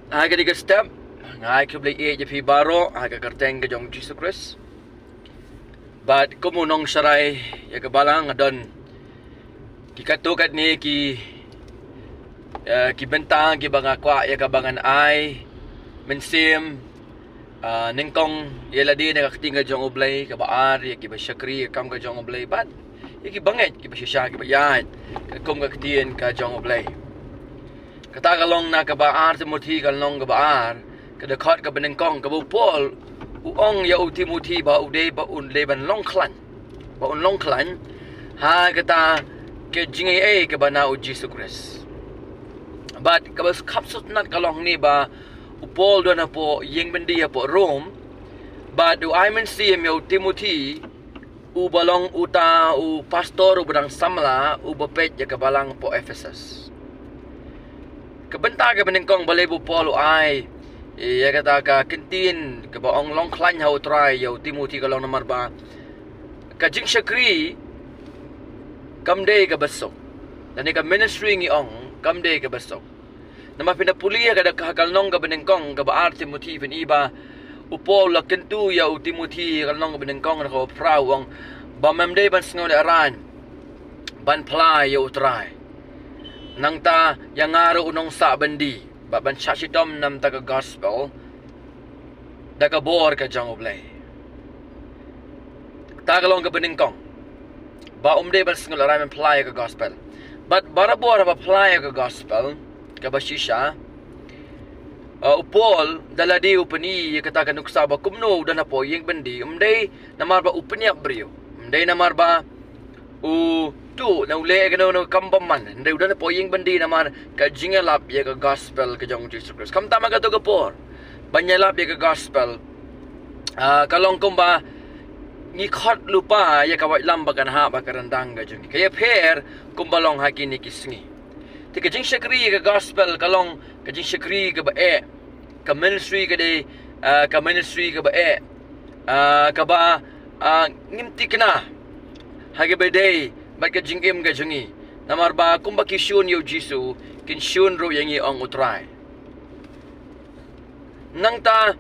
Aga di ka step, ngai ka blay je pi baro, aga karteng ka jong Jesus Christ. But kumunong saray, ya ka balang adon. Kikatukat ni ki bentang ki banga kwa ya ka bangan ay mensim ningkong ya ladi na kaktinga jong oblay ka baar ya ki ba syakri kam ka jong oblay bad. Ya ki banget ki ba sya ki ba yan. Kum ka ktien ka jong oblay. Katagalong na kabaar Timothy kalong kabaar kadakot ka benengkong kabupol uong ya Timothy ba uday ba unle ban long klan ha kata ke jingai ka bana u Jesus Christ. But kabas kapsut nat kalong ni ba upol do na po yeng bendi po Rome but do I men see yo Timothy u balong uta u pastor u badang samla u bapet ya kabalang po Ephesus. Kabenta ka benengkong balay bu Paul ay ya kata ka kentin ka baong long klan hau try yo Timothy kalong nomor ba ka jing syakri kamday ka basok dan ka ministry ngi ong kamday ka basok nama pinapuli ka dakakal nong ka benengkong ka baar Timothy pin iba u Paul la kentu ya u Timothy kalong ka benengkong na ko prawong ba memday ban sngo aran ban play yo try nang ta yang ngaro unong sa bandi baban syashidom nam taga gospel daga bor ka jang oblay tagalong ka beningkong ba umde ban singol aram apply ka gospel but barabor ba apply ka gospel ka basisha upol daladi upani kata kanuksa ba kumno dana po yeng bandi umde namar ba upanya brio umde namar ba u tu na ule ka no kampaman ndai udah na poyeng bandi namar ka jingalap ya ka gospel ka jong Jesus Christ kam tama ka to ka por banyalap ya ka gospel kalong kumba ni khot lupa ya ka wailam bagan ha ba karandang ga jong kaya per kumbalong hakini kisngi ti ka jing syakri ka gospel kalong ka jing syakri ka ba ka ministry ka de ka ministry ka ba ka ba ngimti kana hage ba day bat ka jingim ka jungi namar ba kung bakisyon yo Jisu kinsyon ro yang ang utray nang ta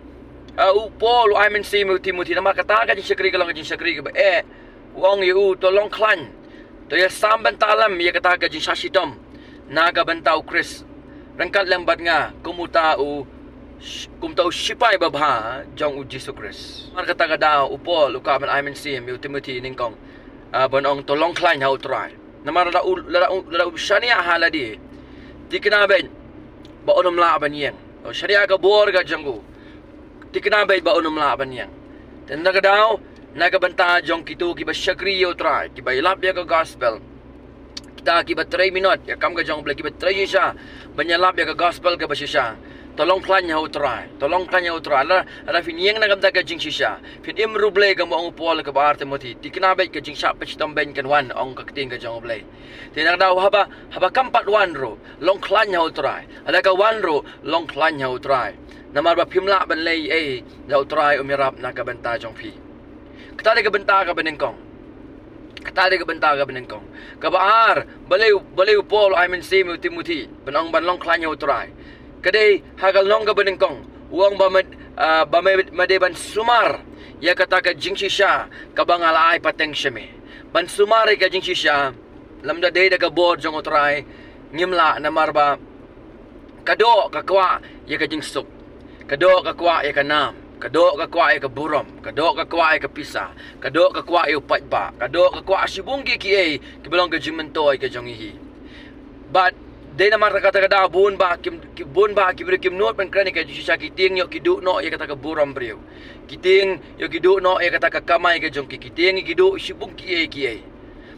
upol I mean say mo Timothy namar kata ka jing syakri ka lang jing syakri ka ba uong yo tolong klan to ya samban talam ya kata ka jing shashidom naga bantao Chris rangkat lambat nga kumutao shipay babha jong u Jesus Christ mar kata ka daw upol ukaman I mean say mo Timothy ningkong bonong tolong klain hau try namar la syania haladi tiknaben ba onom la banyen o syria ka bor ga janggu tiknaben ba onom la banyen dan nagadaw nagabanta jong kitu ki ba syakri yo try ki ba ilap ya ka gospel kita ki ba 3 minute ya kam ga jong blaki ba 3 siya banyalap ya ka gospel ka ba siya tolong klan hau try la finyeng na gamda ka jing shisha fin imru blay ka mo ang upol ka ba Timothy tiknabay ka jing shap pach tamben kan wan ang kakting ka jong blay tinang daw haba kampat wan ro long klan hau try ala ka wan ro long klan hau try namar ba pimla ban lay daw try umirap na ka benta jong pi katali ka benta ka benengkong kabaar balay upol I mean say mo Timothy banong banlong klan hau try kadai hagal nong ka benengkong uang ba madeban sumar ya kata ka jingshisha ka bangalay pateng syeme ban sumar ka jingshisha lamda day da ka board jong utray ngimla na marba kado ka kwa ya ka jingsuk kado ka kwa ya ka nam kado ka kwa ya ka burom kado ka kwa ya ka pisa kado ka kwa ya patba kado ka kwa sibunggi ki kibalong ka jimentoy ka jong ihi but day na kata kada bun ba kibri kim not ban krani ka jisha kiting yo kidu no ya kata ka buram brio kiting yo kidu no ya kata ka kamay ka jong kiting kidu sibung ki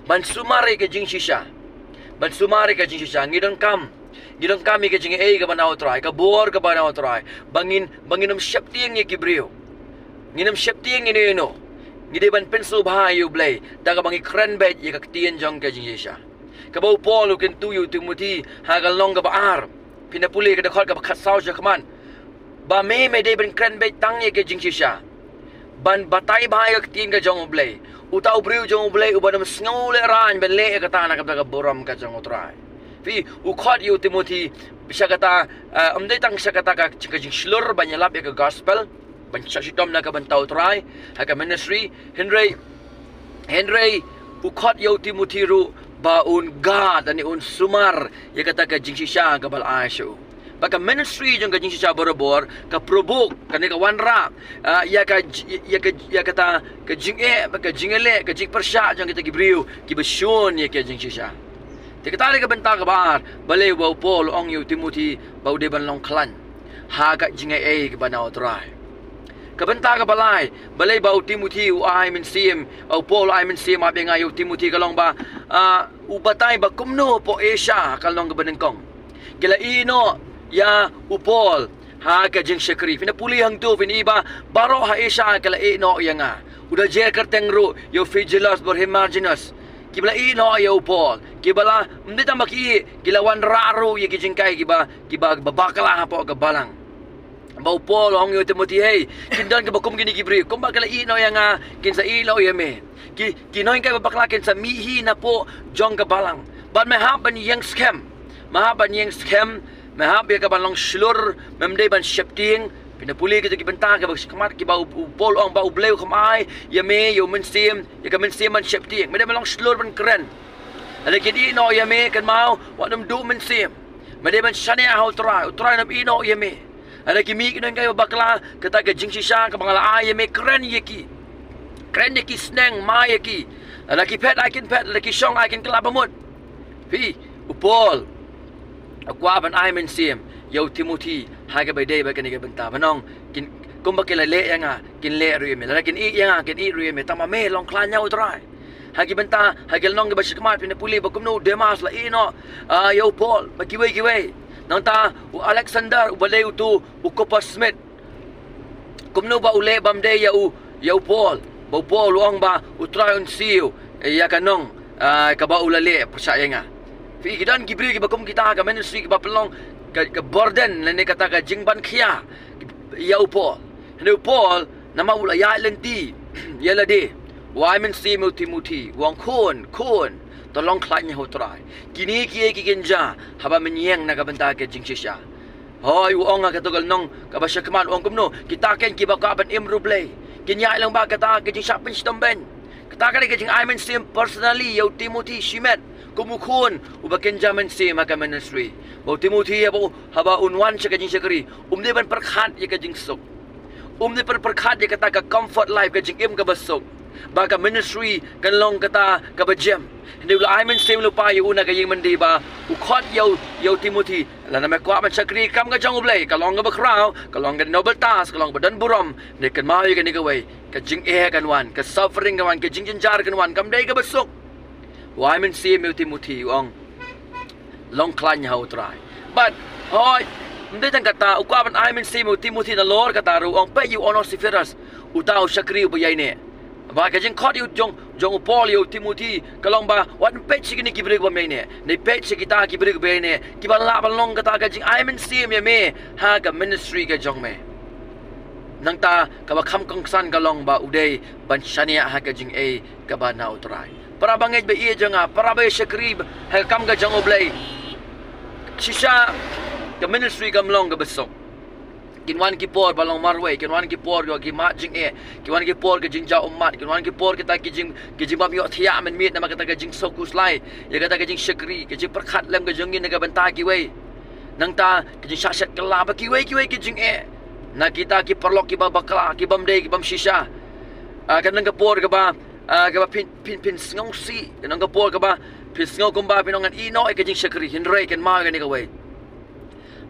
ban sumare ka jing shisha ngidong kami ka jing ka banaw try ka bor ka banaw try banginom syapting ya kibrio nginom syapting ni no ngide ban penso bahayo blay daga bangi kranbet ya kaktian jong ka jing shisha kabaw Paul ukin tuyo Timothy hagal nong ka baar pinapuli ka dakot ka bakatsaw siya kaman ba may day ban kranbay tangye ka jing siya ban batay bahay ka tin ka jong oblay utaw briw jong oblay uban nam sngaw le ran ban le ka tana ka buram ka jong utray Fi ukhat yu Timothy bisa kata amdai tang bisa kata ka jing slur banyalap ya ke gospel ban sasitom na ka bantau try ha ka ministry Henry ukhat yu Timothy ru baun God ani un sumar ya kata ka jing sisya ka bal asyo baka ministry jong ka jing sisya borobor ka probok kani ka wanra ya kata ka jing baka jingele ka jing persya jong kita gibriu gibasyon ya ka jing sisya tikatali ka benta ka bar balay bau Paul ong yu Timothy bau de ban long klan ha ka jing ka banaw try ka benta ka balay bau Timothy u ay min sim au Paul ay min sim abi nga yu Timothy kalong ba ubatay ba kumno po Asia kalong ka banengkong kila ino ya upol ha ka jing syakri pinapuli hang tu piniba baro ha Asia kala ino ya nga udah je kerteng ru yo vigilas berhimarginus kibla ino ya upol kibala mdita maki kilawan raru ya kijing kai kiba babakala ha po ka balang ba upol ong yo Timothy hey kindan ka bakum gini kibri kum ba kala ino ya nga kinsa ilo ya me kinoy ka babakala kinsa mihi na po jong ka balang but mahaban yang scam mahab ya ka balong slur memday ban shapting pinapuli kita kibenta ka bagkamat kiba upol ong ba ubleu kamay ya me yo mensim ya ka mensim man shapting meday balong slur ban keren ala kidi no ya me kan mau wanam du mensim meday ban shane how try nam ino ya me ala kimi kinon kayo bakla kata ka jing sisya ka bangala ya me keren yaki sneng ma yaki ala ki pet I can pet ala ki shong I can klabamut pi upol akwa ban ay men sim yo Timothy ha ka bay day ba kani ka benta banong kin kumba kila le nga kin le ru me la kin i nga kin i ru me tama me long klan nya utray ha ki benta ha gel nong ba shikmat pinapuli ba kumno Demas la ino yo Paul ba kiway nang ta u Alexander u balay tu u Copper Smith kumno ba ule bam day yo Paul ba Paul ong ba utray un siu ya kanong ka ba ulale persaya nga fi gidan gibri ki bakum kita ka ministry ki bapelong ka burden lene kata ka jingban khia ya Paul ne Paul nama ula ya lenti ya lade wa men si mu Timothy wang kon tolong klanya hotrai kini ki kinja haba menyeng na ka benta ka jing sisya hoy uong ka tugal nong ka basya kaman ong kumno kita ken ki bakaban imruble kinya lang ba kata ka jing shapin stomben kata ka jing I men sim personally yo Timothy shimet kumukun ubakin jaman si maka ministry bau Timothy haba unwan sa kajing syakri umdi ban perkhat ya kajing sok umdi perkhat ya kata ka comfort life kajing im ka basok baka ministry kan long kata ka bajem hindi ula I men sim lupa yu una kajing mandi ba ukhat yo Timothy la na makwa man syakri kam ka jang ublay kalong ka bakraw kalong ka noble task kalong badan buram ne kan mawi ka ni kaway kajing kan wan ka suffering kan wan kajing janjar kan wan kam day ka basok wa men si mu Timothy ong long klan nya utray but hoy hindi tang kata ukaban I men si mu Timothy na Lord kata ru ong pe you honor sifiras utaw syakri ubay ne ba ka jing khot yu jong Paul yu Timothy kalong ba wan pe chigini kibrig ba me ne pe chigita kibrig ba ne kibala balong kata ka jing I men si me ha ka ministry ka jong me nang ta ka ba kham kong san kalong ba uday ban shania ha ka jing ka ba na utray para bangej ba iya janga para ba syakrib ha kam ga jang oblay sisya ka ministry kam long ga besok kinwan ki por balong marway kinwan ki por ga ki ma jing kinwan ki por ga jing ja umat kinwan ki por kita ki jing bam yo thia men mit na kata ga jing sokus lai ya kata ga jing syakri ga jing perkhat lam ga jongin ga banta ki wei nang ta ki jing syashat kala ba ki wei ki jing na kita ki perlok ki ba bakla ki bam day ki bam shisha kan nang ga por ga ba kaba pin ngong si nang kapol kaba pin ngong kumba pinongan ino ka jing syakri hinray kan ma ga ni kaway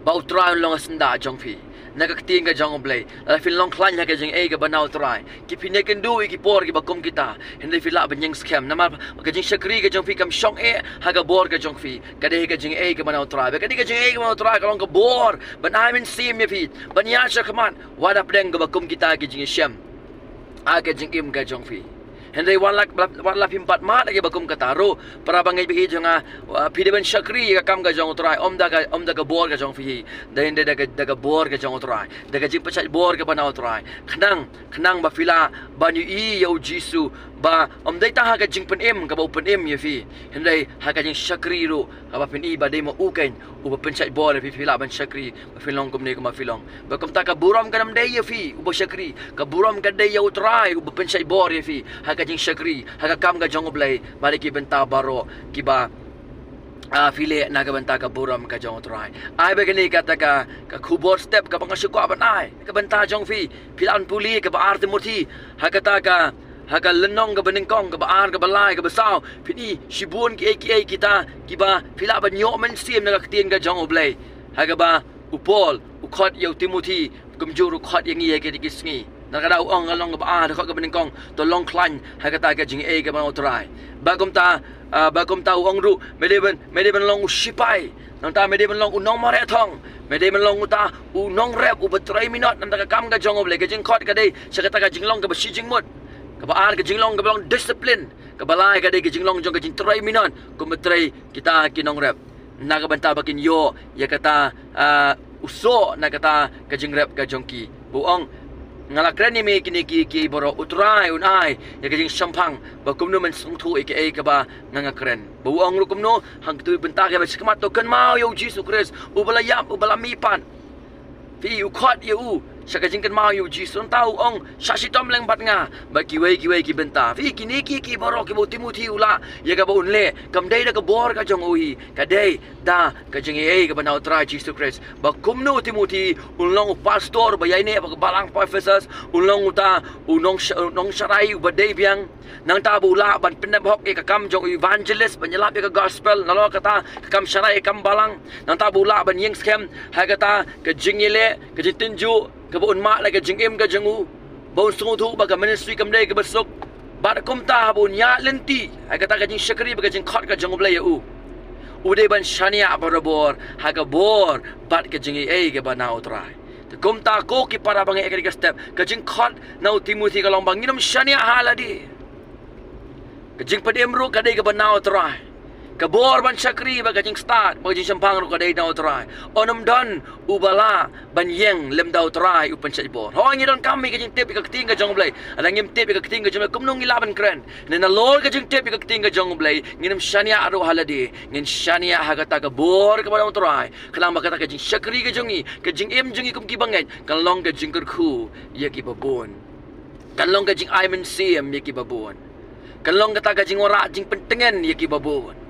ba utray long asanda jong fi nagakting ka jong oblay la fin long klan ka jing ka banaw try ki pinekan du ki por ki bakum kita hindi fila banyang scam nama ka jing syakri ka jong fi kam shong haga bor ka jong fi kade ka jing ka banaw try ka jing ka banaw try ka long ka bor ban I mean sim ya fi banya sya kaman wada pdeng ka bakum kita ki jing syam ka jing im ka jong fi Henry wala pimpat mat lagi bakum kataro para bangai bi jonga pideban syakri ka kam ga jong utrai om da bor ga jong fi dain da bor ga jong utrai da jing pachat bor ga bana utrai khnang ba fila ba ni i yo jisu ba om dai ta ha ga jing pen em ga ba pen em ye fi Henry ha ga jing syakri ru ka ba pen i ba dai mo uken u ba pen chat bor fi fila ban syakri ba filong kum ni ko ma filong ba kum ta ka buram ga nam dai ye fi u ba syakri ka buram ga dai yo utrai u ba pen chat bor ye fi ha ga jing syakri ha ga kam ga jong blai balik ki benta baro ki ba file naga benta ka buram ka jong utrai ai begini kata ka khubor step ka bang syukwa ban ai ka benta jong fi pilan puli ka ba arte murti ha kata ka haka lenong ka beningkong ka baar ka balai ka basaw pini shibun ki kita kiba pila ba nyo men sim na katien ka jong oblay haka ba upol ukhot yaw Timothy kumjur ukhot yang iye ke dikisngi nakada uong along ka baar ka beningkong to long klan haka ta ka jing ka ba utrai bagum ta uong ru medeben long usipai nang ta medeben long unong mare thong medeben long uta unong rep u betray minot nang ta ka kam ka jong oblay ka jing khot ka dei sakata ka jing long ka ba shi jing mut kabaar ke jinglong kabalong disiplin kabalai ka dei ke jinglong jong ke jing try minon kumetray kita kinong rep nagabanta bakin yo ya kata uso na kata ke jing rep ka jongki buong ngalakren ni me kini ki boro utrai unai ya ke jing sampang bakum no men sungthu aka ka ba ngakren buong rukum no hang tu benta ke sikmat to kan mau yo Jesus Christ ubala mipan fi ukhot you Saka jingkan mau yu jisun tahu ong sashi tom leng bat nga ba kiwei ki benta fi kini ki baro ki bo Timothy ula ya ka ba unle kam dei da ka bor ka jong ui ka dei da ka jing ka ba nau try Jesus Christ ba kumno Timothy ulong pastor ba yai ne ba balang Ephesus ulong uta unong sharai ba dei biang nang ta bula ban pinab hok ka kam jong evangelist banyalap ka gospel nalo kata kam sharai kam balang nang ta bula ban yeng scam ha kata ka jingile ka jitinju kabuun mak lagi jengim ka jengu baun sungu baga ministry kamdai ke besok bad kumta bun ya lenti ai kata ka jing syakri baga jing khot ka jengu blai u ude ban shania barabor ha ka bor bad ka jingi ke bana utrai te kumta ko ki para bangai ka step ka jing khot nau Timothy ka long banginam shania haladi ka jing padem ru ka dei ka bana utrai kabor ban syakri baga jing start baga jing sampang ru ka dei dau utrai onum don ubala ban yeng lem dau utrai upan syabor ho ngi don kami ka jing tip ka ting ka jong blai ala ngim tip ka ting ka jong kum nong ilaban kren ne na lol ka jing tip ka ting ka jong blai ngim shania aru haladi ngin shania ha kata ka bor ka bana utrai kalang ba kata ka jing syakri ka jongi ka jing em jongi kum ki bangai kalong ka jing kerku ya ki babon kalong ka jing aimen sim ya ki babon kalong kata ka jing ora jing pentengen ya ki babon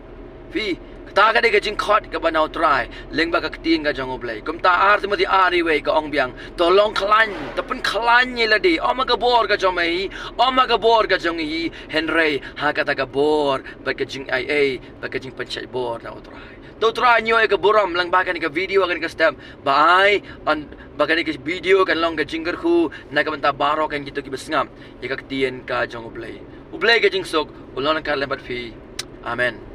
fi kata ka dei ka jing khot ka banau try leng ba ka ting ka jong oblay kum ta ar Timothy ari we ka ong biang tolong klan tapun klan ni ladi oma ka bor ka jong mai oma ka bor ka jong hi Henry ha kata ka bor ba ka jing ba ka jing panchat bor na utray to try nyo ka buram lang ba ka ni ka video ka ni ka step bai on ba ka ni ka video kan long ka jinger khu na ka banta baro kan gitu ki besngam ya ka tien ka jong oblay ka jing sok ulon ka lembat fi amen.